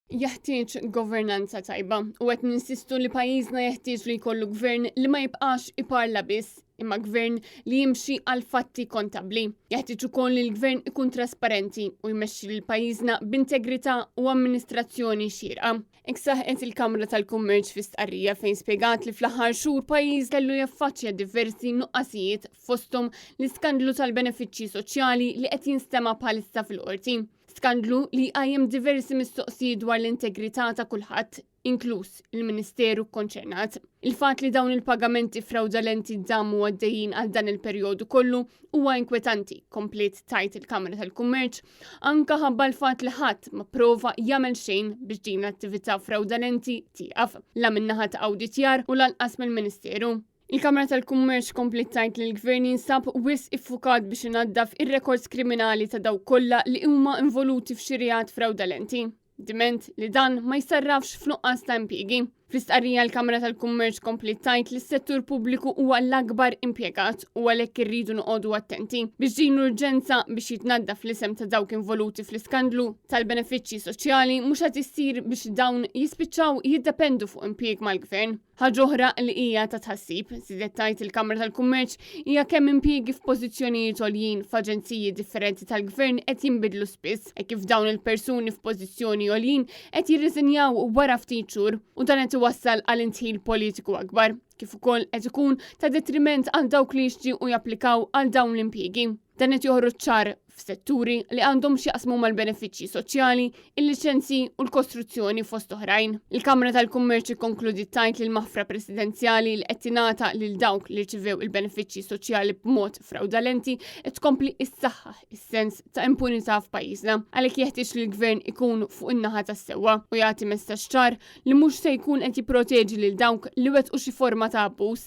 Jeħtieġ governanza tajba u qed ninsistu li pajjiżna jeħtieġ li jkollu gvern li ma jibqax iparla biss, imma gvern li jimxi għal fatti kontabli. Jeħtieġ ukoll li l-gvern ikun trasparenti u jmexxi lil pajjiżna b'integrità u amministrazzjoni xierqa. Hekk saħqet il-Kamra tal-Kummerċ fi stqarrija fejn spjegat li fl-aħħar xhur pajjiż kellu jaffaċċja diversi nuqqasijiet fosthom l-iskandlu tal-benefiċċji soċjali li qed jinstema' bħalissa fil-qorti. Skandlu li qajjem diversi mistoqsijiet dwar l-integrità ta' kulħadd, inkluż il-Ministeru konċernat. Il-fatt li dawn il-pagamenti fraudolenti żammu għaddejjin għal dan il-perjodu kollu huwa inkwetanti, komplet tajt il-Kamra tal-Kummerċ, anke ħabba l-fatt li ħadd ma prova jagħmel xejn biex din l-attività fraudolenti tieqaf, la min-naħa ta' awditjar u lanqas mill-Ministeru. Il-Kamra tal-Kummerċ komplet tajt li l-Gvern jinsab wis iffukat biex inaddaf ir-rekords kriminali ta' daw kollha li huma involuti f'xi reat fraudolenti. Diment li dan ma jsarrafx f'nuqqas ta' impjiegi. Fl-istqarrija l-Kamra tal-Kummerċ komplet tajt li s-settur pubbliku huwa l-akbar impjegat u għalhekk irridu noqogħdu attenti biex din l-urġenza biex jitnaddaf l-isem ta' dawk involuti fl-iskandlu tal-benefiċċji soċjali mhux qed issir biex dawn jispiċċaw jiddependu fuq impjieg mal-Gvern. Ħaġa oħra li hija ta' tħassib, żidet tajt il-Kamra tal-Kummerċ hija kemm impjiegi f'pożizzjonijiet għoljin f'aġenziji differenti tal-Gvern qed jinbidlu spiss, e kif dawn il-persuni f'pożizzjoni għoljin qed jirriżinjaw wara ftit xhur u dan qed iwassal għal intħil politiku akbar, kif ukoll qed ikun ta' detriment għal dawk li jixtiequ japplikaw għal dawn l-impjiegi. Dan qed joħroġ ċar f'setturi li għandhom x'jaqsmu mal-benefiċċji soċjali, il-liċenzji u l-kostruzzjoni fost oħrajn. Il-Kamra tal-Kummerċ ikkonkludi tajt li l-maħfra presidenzjali li qed tingħata lil dawk li rċivew il-benefiċċji soċjali b'mod fraudolenti qed tkompli issaħħaħ is-sens ta' impunità f'pajjiżna. Għalhekk jeħtieġ li l-Gvern ikun fuq in-naħa tas-sewwa u jagħti messaġġ ċar li mhux se jkun qed jipproteġi lil dawk li wettqu xi forma ta' abbuż.